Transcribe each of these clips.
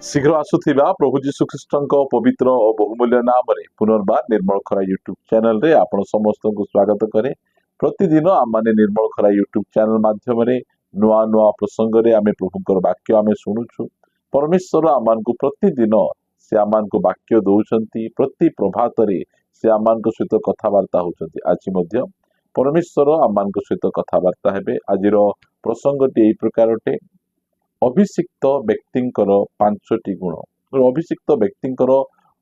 शीघ्र आसुथिबा प्रभु जीशु ख्रीष्टଙ୍କ पवित्र और बहुमूल्य नाम रे पुनर्बार निर्मल खरा यूट्यूब चैनल रे आपण समस्त को स्वागत करे। प्रतिदिन आम माने निर्मल खरा यूट्यूब चैनल माध्यम रे नुआ नुआ प्रसंग रे आमे प्रभुकर वाक्य आमे सुनुछु। परमेश्वर आमान को प्रतिदिन से आमान को वाक्य दउछंती, प्रति प्रभात रे से आमान को सहित कथावार्ता होछंती। आज मध्य परमेश्वर आमान को सहित कथावार्ता हेबे। आजिर प्रसंगटी एई प्रकारटे अभिषिक्त व्यक्तिंकर पांचटी गुण। अभिषिक्त व्यक्तिंकर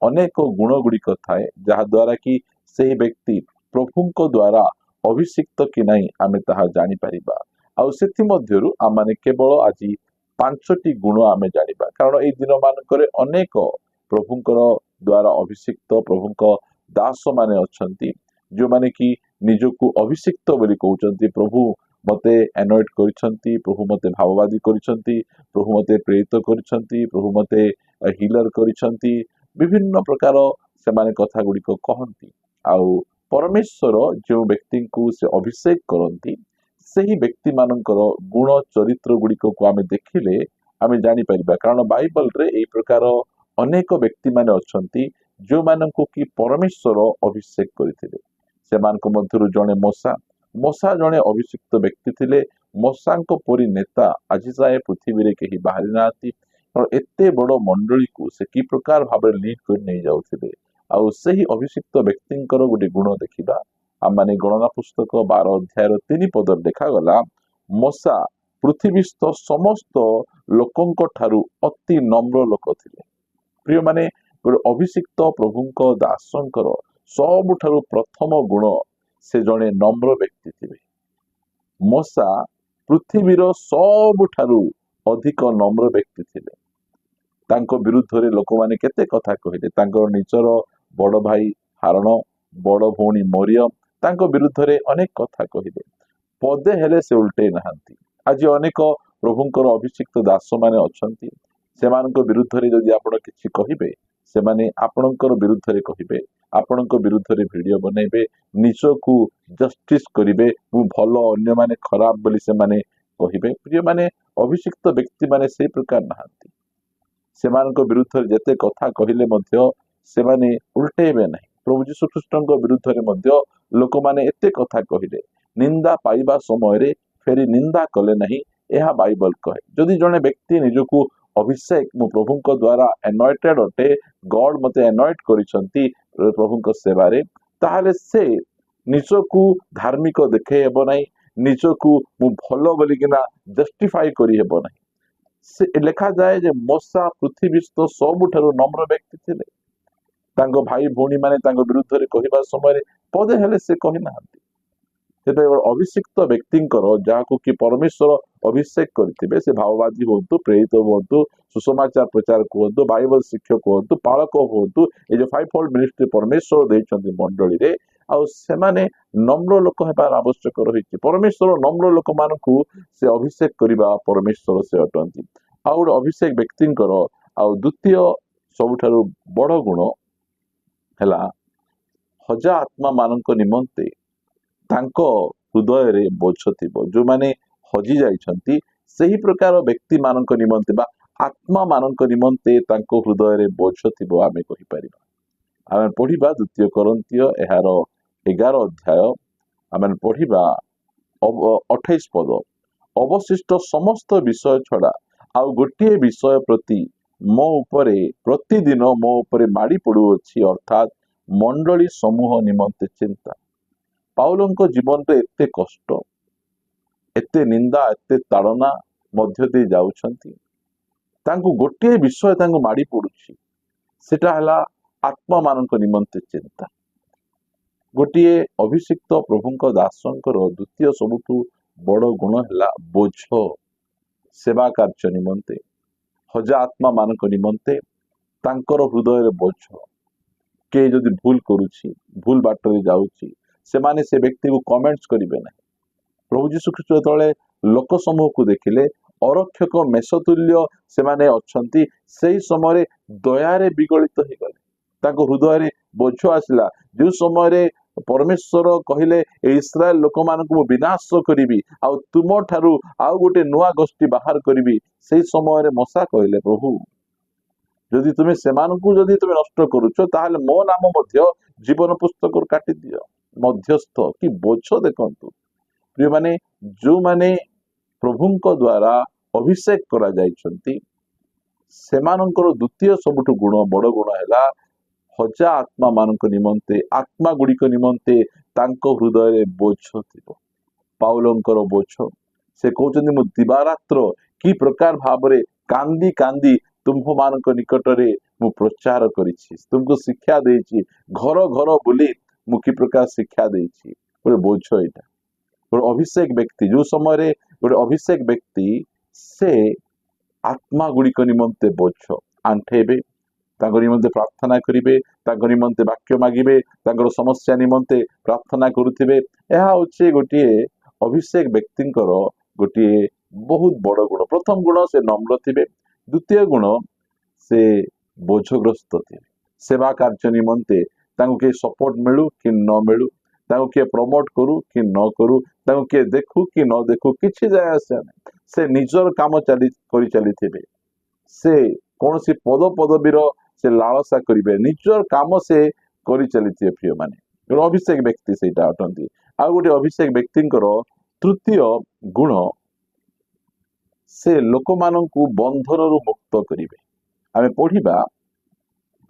अनेक गुण गुड़िक थाए जहा द्वारा कि से व्यक्ति प्रभुंक द्वारा अभिषिक्त कि नहीं आमे ताहा जानि परिबा। आउ सेथि मध्यरु आमाने केवल आज पांचटी गुण आमे जानिबा, कारण ए दिन मानकरे अनेक प्रभुंकर द्वारा अभिषिक्त प्रभुंक दास माने अछंती, जो माने कि निजको अभिषिक्त बोली कहउचंती। प्रभु मते एनॉइट करिसंती, प्रभु मते भाववादी करिसंती, प्रभु मते प्रेरित करिसंती, प्रभु मते हिलर करिसंती, विभिन्न प्रकार से माने कथा गुड़िक कहंती। आउ परमेश्वर जो व्यक्ति को से अभिषेक करंती सही व्यक्ति मानकर गुण चरित्र गुड़िक को आमे देखिले आमे जानि परिबा। कारण बाइबल रे एई प्रकार अनेक व्यक्ति माने अछंती जो माननको कि परमेश्वर अभिषेक करिथिले। सेमानक मध्यरु जणे मोसा जणे अभिषिक्त व्यक्ति थिले। मोसांको परि नेता आज जाए पृथ्वी रे केही बाहरी नाती, और एते बड़ मंडली को से कि प्रकार भाबे लीड कर नै जाउथिले। आउ सही अभिषिक्त व्यक्तिंकर गोटे गुण देखिबा आम माने गणना पुस्तक 12 अध्याय 3 पद देखा गला। मोसा पृथ्वीस्थ समस्त लोकंक ठारू अति नम्र लोक थिले। प्रिय माने अभिषिक्त प्रभुंक दासंकर सबुठारू प्रथम गुण से जणे नम्र व्यक्ति थिले। मोसा पृथ्वीर सबुठारू अधिक नम्र व्यक्ति थिले। तांको विरुद्ध रे लोक माने केते कथा कहिले। तांको निजर बड़ भाई हारण, बड़ भौणी मरियम तांको विरुद्ध रे अनेक कथा कहिले, पदे हेले से उल्टे नहांती। आज अनेक प्रभुंकर अभिषिक्त दास माने अछंती, सेमानक विरुद्ध रे जदि आपण किछि कहिबे से माने आपणकर विरुद्ध रे कहिबे, आपणक विरुद्ध रे वीडियो बनेबे, निजको जस्टिस करिवे, मु भलो अन्य माने खराब बोली से माने कहिबे। प्रिय माने अभिषिक्त व्यक्ति माने से प्रकार नहांती। सेमानक विरुद्ध रे जते कथा कहिले मध्य से माने उल्टेबे नहीं। प्रभु जीशु ख्रीष्टଙ୍କ विरुद्ध रे मध्य लोक माने एते कथा कहिले, निंदा पाइबा समय रे फेरी निंदा कले नहीं, यह बाइबल कहे। जदि जने व्यक्ति निजको अभिषेक मु प्रभुंक द्वारा एनॉइटेड अटे, गॉड मते एनॉइट करिसंती प्रभुंक सेवा रे, ताहाले से निजको धार्मिक देखे हेबो नहीं, निजको मु भलो बोलिकिना जस्टिफाई करि हेबो नहीं। से लिखा जाए जे मोसा पृथ्वीस्थ सबुठारू नम्र व्यक्ति थिले। तांको भाई भौणी माने तांको विरुद्ध रे कहिबा समय पदे हेले से कहि नाहंती। तेबे अभिषिक्त व्यक्तिंकर जाहाको कि परमेश्वर अभिषेक करथिबे, से भाववादी होतु, प्रेरित होतु, सुसमाचार प्रचारक होतु, बाइबल शिक्षक होतु, पालक होतु, ए जो फाइव फोल्ड मिनिस्ट्री परमेश्वर देइछंती मंडली रे, आउ सेमाने नम्र लोक हेबार आवश्यक रहिछि। परमेश्वर नम्र लोक मानकु से अभिषेक करिबा परमेश्वर से अटंती। आउ अभिषेक व्यक्तिंकर आउ द्वितीय सबुठारू बड़ गुण हेला हजा आत्मा मानक निमंते तांको हृदय रे बोझ थिबो। जो माने हजी जाइछंती सही प्रकार व्यक्ति मानक निमंते बा आत्मा मानक निमंते तांको हृदय रे बोझ थिबो आमे कहि परिबा। आमे पढिबा द्वितीय कोरिन्थिय एहार 11 अध्याय आमे पढिबा 28 पद। अवशिष्ट समस्त विषय छड़ा आउ गोटे विषय प्रति मो उपरे प्रतिदिन मो उपरे माड़ी पड़ुअछि, अर्थात मंडली समूह निमंते चिंता। पाउलंको जीवन रे एते कष्ट, एते निंदा, एते ताड़ना मध्य दे जाउछंती, तांको गोटे विषय तांको माड़ी पड़ुछि, सेटा हला आत्मा मानक निमंते चिंता। गोटे अभिषिक्त प्रभुंक दासंकर द्वितीय सबुठु बड़ गुण हला बोझ, सेवा कार्य निमंते हजा आत्मा मानक निमंते तांकर हृदय रे बोझ। के जदि भूल करूछि, भूल बाटरे जाउछि, से माने से व्यक्ति को कमेंट्स करिवे नहीं। प्रभु जीशु ख्रीष्ट तळे लोक समूह को देखिले अरक्षक मेषतुल्य से माने अछंती, सेही समय दया रे विगलित हो गले। तांको हृदय रे बोझ आसिला। जो समय रे परमेश्वर कहिले इस्राएल लोक मानकु विनाश करिबी आउ तुम ठारू आउ गोटे नुआ गोष्ठी बाहर करिबी, सेही समय रे मोसा कहिले प्रभु जदि तुम्हें सेमानकु जदि तुम्हें नष्ट करूछ ताहले मो नाम मध्य जीवन पुस्तक काटी दियो। मध्यस्थ कि बोझ देखंतु प्रिय माने जो माने प्रभुଙ୍କ द्वारा अभिषेक करा जाइछंती सेमानंकर द्वितीय सबुठु गुण बड़ गुण हैला हजा आत्मा मानक निमंते आत्मा गुड़िक निमंते तांको हृदय बोझ थिबो। पाउलंकर बोझ से कहउछंती मु दिवारात्र कि प्रकार भाबरे कांदी कांदी तुम्भ मानक निकटरे मु प्रचार करिछि, तुमको शिक्षा देछि, घर घर बुली मु कि प्रकार शिक्षा देछि। गोटे बोझ एटा गोटे अभिषेक व्यक्ति जो समय गोटे अभिषेक व्यक्ति से आत्मा गुड़िक निमंते बोझ आंठेबे, तांको निमंते प्रार्थना करिवे, तांको निमंते वाक्य मागिबे, तांकर समस्या निमंते प्रार्थना करुथिबे। एहा होछि गोटे अभिषेक व्यक्तिंकर गोटे बहुत बड़ गुण। प्रथम गुण से नम्र थिबे, द्वितीय गुण से बोझग्रस्त थिबे। सेवा कार्य निमंते तांको के सपोर्ट मिलू कि न मिलू, तांको के प्रमोट करू कि न करू, तांको के देखू कि न देखू किछि जाय आसे नै, से निजर काम करि चलिथिबे। से कौन सी पद पदवीर से लालसा करिवे, निजर काम से करि चलिथिबे। प्रिय माने गोटे अभिषेक व्यक्ति सेटा अटंती। आ गोटे अभिषेक व्यक्तिंकर तृतीय गुण से लोक मानकु बंधनरु मुक्त करिवे। आमे पढ़िबा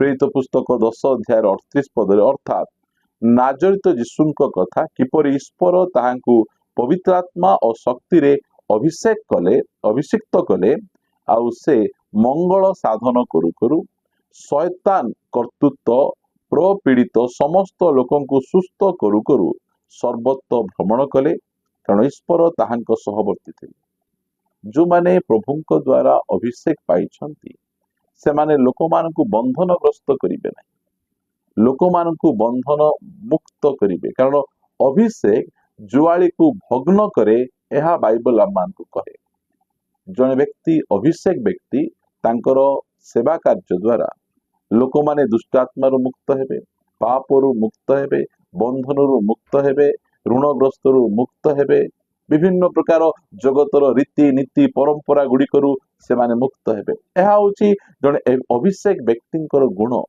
प्रेरित पुस्तक 10 अध्याय 38 पदरे, अर्थात नाजरित यीशुंक कथा किपरि ईश्वर ताहांकु पवित्र आत्मा और शक्ति रे अभिषिक्त कले आउ से मंगल साधन करू करू शैतान कर्तृत्व प्रपीड़ित समस्त लोकंकु सुस्थ करू करू सर्वत्र भ्रमण कले, कारण ईश्वर ताहांक सहवर्ती थे। जो माने प्रभुंक द्वारा अभिषेक पाइछंती से माने लोक मानकु बंधनग्रस्त करिवे नहीं, लोक मानकु बंधन मुक्त करिवे। कारण अभिषेक जुआली को भग्न करे, यह बाइबल आमानकु कहे। जने व्यक्ति अभिषेक व्यक्ति तांकर सेवा कार्य द्वारा लोक माने दुष्टात्मारु मुक्त हेबे, पापरु मुक्त हेबे, बंधनरु मुक्त हेबे, ऋणग्रस्तरु मुक्त हेबे, विभिन्न प्रकार जगतर रीति नीति परंपरा गुड़िकरु से माने मुक्त हेबे। यह होची जने अभिषेक व्यक्तिंकर गुण।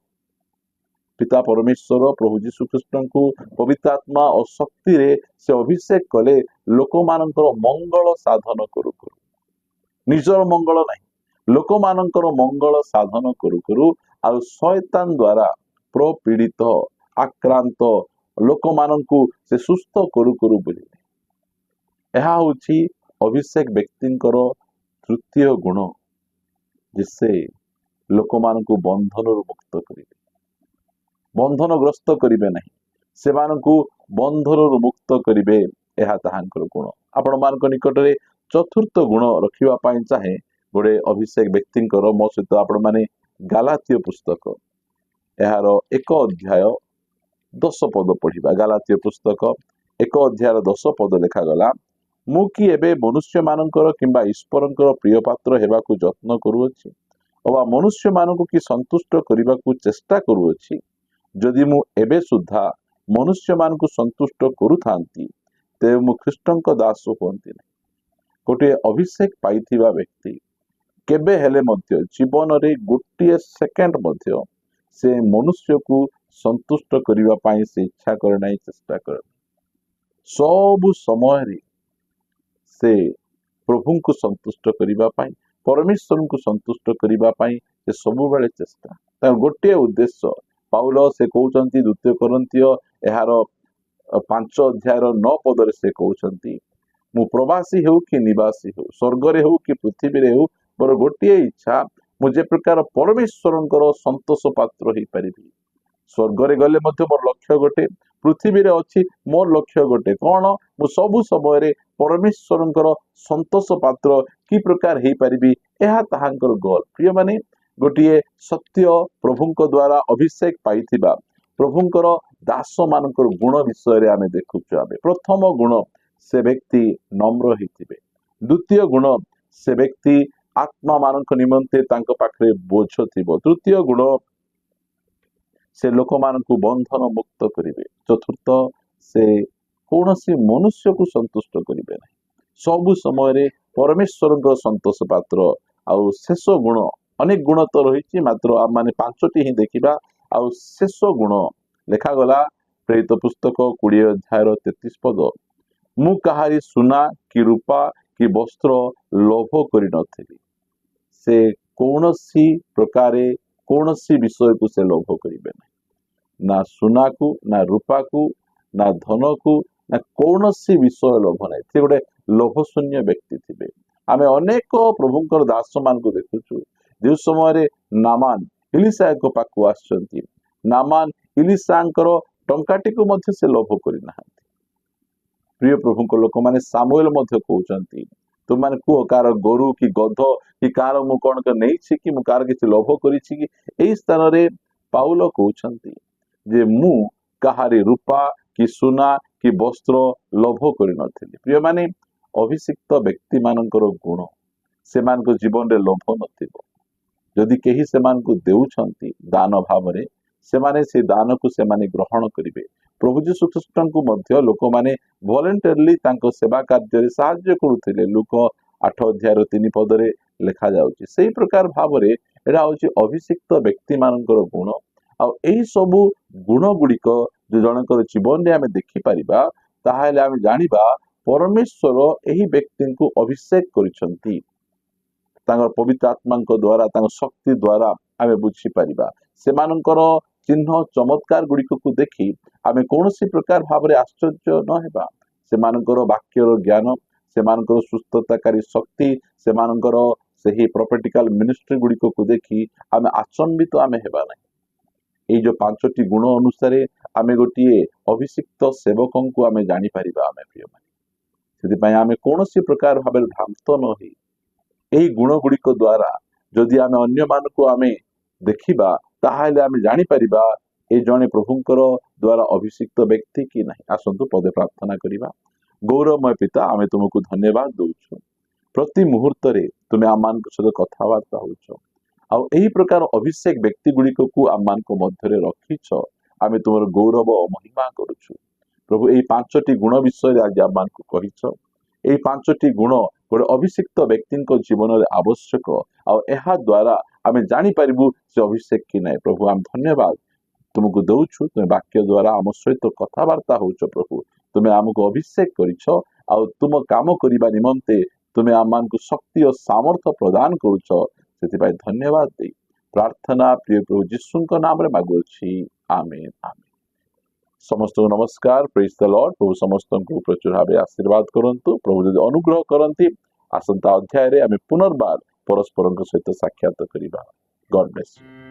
पिता परमेश्वर प्रभु जीशु ख्रीष्ट को पवित्र आत्मा और शक्ति रे से अभिषेक कले लोक मानकर मंगल साधन करू करू, निजर मंगल नहीं, लोक मानकर मंगल साधन करू करू आ शैतान द्वारा प्रपीड़ित आक्रांत लोक मानकु से सुस्थ करू करू बोलिले। यह होची अभिषेक व्यक्तिंकर तृतीय गुण, जिससे लोक मानकु बंधनरु मुक्त करिवे, बंधनग्रस्त करिवे नहीं, सेमानकु बंधनरु मुक्त करिवे। यह ताहांकर गुण। आपण मानक निकटरे चतुर्थ गुण रखिबा पई चाहे गोटे अभिषेक व्यक्तिंकर मो सहित आपण माने गालातीय पुस्तक यार 1 अध्याय 10 पद पढ़िबा। गालातीय पुस्तक 1 अध्याय 10 पद लेखा गला, मु कि एबे मनुष्य मानकर किंबा ईश्वरंकर प्रिय पात्र हेबाकु जत्न करूअछि अबा मनुष्य मानकु कि संतुष्ट करिबाकु चेष्टा करूअछि। जदि मु एबे सुद्धा मनुष्य मानकु संतुष्ट करूथांती तेबे मु ख्रीष्टंक दास होंती नहीं। गोटे अभिषेक पाइथिबा व्यक्ति केबे हेले मध्य जीवन रे गोटे सेकेंड मध्य से मनुष्य को संतुष्ट करिबा पाई से इच्छा करे नहीं, चेष्टा करे। सब समय रे से प्रभु को संतुष्ट करिबा पाई, परमेश्वर को संतुष्ट करिबा पाई से सब बेले चेष्टा। ता गोटे उद्देश्य पाउल से कहउचंती 2 कोरिन्थिय एहार 5 अध्याय 9 पदरे से कहउचंती, मु प्रवासी हो कि निवासी हो, स्वर्ग रे हो कि पृथ्वी रे हो, मोर गोटे इच्छा मुझे प्रकार परमेश्वरंकर संतोष पात्र ही परिबी। स्वर्ग रे गले मध्य मोर लक्ष्य गोटे, पृथ्वी रे अछि मोर लक्ष्य गोटे, कोन मु सब समय रे परमेश्वरंकर संतोष पात्र कि प्रकार ही परिबी, एहा ताहांकर गोल। प्रिय माने गोटे सत्य प्रभुंक द्वारा अभिषेक पाइथिबा प्रभुंकर दास मानकर गुण विषय रे आमे देखुछु। आमे प्रथम गुण से व्यक्ति नम्र हिथिबे, द्वितीय गुण से व्यक्ति आत्मा मानक निमंते तांको पाखरे बोझ थिबो, तृतीय गुण से लोक मानकु बंधन मुक्त करिवे, चतुर्थ से कौनसी मनुष्य को संतुष्ट करिवे नहीं, सब समय रे परमेश्वरंकर संतोष पात्र। आउ शेष गुण अनेक गुण तो रही मात्र आम मैंने 5टी ही देखा आउ शेष गुण लिखागला प्रेरित पुस्तक 20 अध्याय 33 पद मु कहारी सुना कि रूपा कि वस्त्र लोभ करि नथिली से कौनसी प्रकारे कौनसी विषय को से लोभ करिवे ना सुना को ना रूपा को ना धन को ना कौनसी विषय लोभ नहीं से गोटे लोभ शून्य व्यक्ति थे आम अनेक प्रभुंकर दास मान को देखुचु जो समय नामान इलिशा पाखु आसुचंती नामान इलिशांकर टंकाटी को मध्य से लोभ करना प्रिय प्रभु को लोक मैंने सामुएल मध्य कहते तुम मैंने कह कार गोरु कि गध कि कार मु कौन नहीं कि मु कार किसी लोभ करी स्थान रे पाउल कहते जे मु कहारी रूपा कि सुना कि वस्त्र लोभ करी नथिली प्रिय माने अभिषिक्त व्यक्ति मानकर गुण से जीवन रे लोभ नथिबो जदि केही से देउछंती दान भाव रे से दान को से ग्रहण करिवे प्रभु जीशु ख्रीष्ट को मध्य लोक माने वॉलंटियरली तांको सेवा कार्य रे सहाय्य करुथिले लूक 8 अध्याय 3 पद रे लिखा जाउची सेही प्रकार भाव रे एडा होची अभिषिक्त व्यक्ति मानकर गुण आ एही सब गुण गुड़िक जो जनकर जीवन रे आमे देखि परिबा ताहाले आमे जानिबा परमेश्वर एही व्यक्ति को अभिषेक करिसंती तांकर पवित्र आत्मा द्वारा तांकर शक्ति द्वारा आमे बुझी परिबा सेमानकर चिन्ह चमत्कार गुड़िक को देखि आमे कौनसी प्रकार भाव रे आश्चर्य न हेबा सेमानकर वाक्यर ज्ञान सेमानकर सुस्थताकारी शक्ति सेमानकर सही प्रोफेटिकल मिनिस्ट्री गुड़िक को देखि आमे आचंबित आमे हेबा नहीं जो 5टी गुण अनुसार आमे गोटे अभिषिक्त सेवकों को आमे जानी परिबा आमे प्रिय माने सेति आमे कौनसी प्रकार भाव भ्रांत न होई एही गुण गुड़िक द्वारा जदि आमे अन्य मान को आमे देखिबा ताहाले आमे जानी परिबा ए जने प्रभुंकर द्वारा अभिषिक्त व्यक्ति कि नहीं आसंतु पदे प्रार्थना करिबा गौरवमय पिता आमे तुमको धन्यवाद दउछु प्रति मुहूर्त रे तुमे आमान को सहित कथावार्ता होउछो आ एही प्रकार अभिषेक व्यक्ति गुड़िक को आमान को मध्य रे रखिछ आमे तुमर गौरव और महिमा करूछु प्रभु एही 5टी गुण विषय रे आज आमान को कहिछ एही 5टी गुण गोटे अभिषिक्त व्यक्ति जीवन में आवश्यक आ द्वारा आमे जानी परिबु से अभिषेक कि नहीं प्रभु आम धन्यवाद तुमको दउछु तुम वाक्य द्वारा आम सहित कथावार्ता होउछ प्रभु तुमे आमको अभिषेक करिछ आ तुम काम करिबा निमंते तुमे आमान को शक्ति और सामर्थ्य प्रदान करूछ सेति धन्यवाद दे प्रार्थना प्रिय प्रभु जीशु नाम रे मागुछि आमेन आमेन समस्त को नमस्कार प्रेज द लॉर्ड प्रभु समस्त को प्रचुर भाव आशीर्वाद करंतु प्रभु जदि अनुग्रह करंती आसंता अध्याय रे आमे पुनर्बार परस्पर सहित साक्षात करिबा गॉड ब्लेस यू।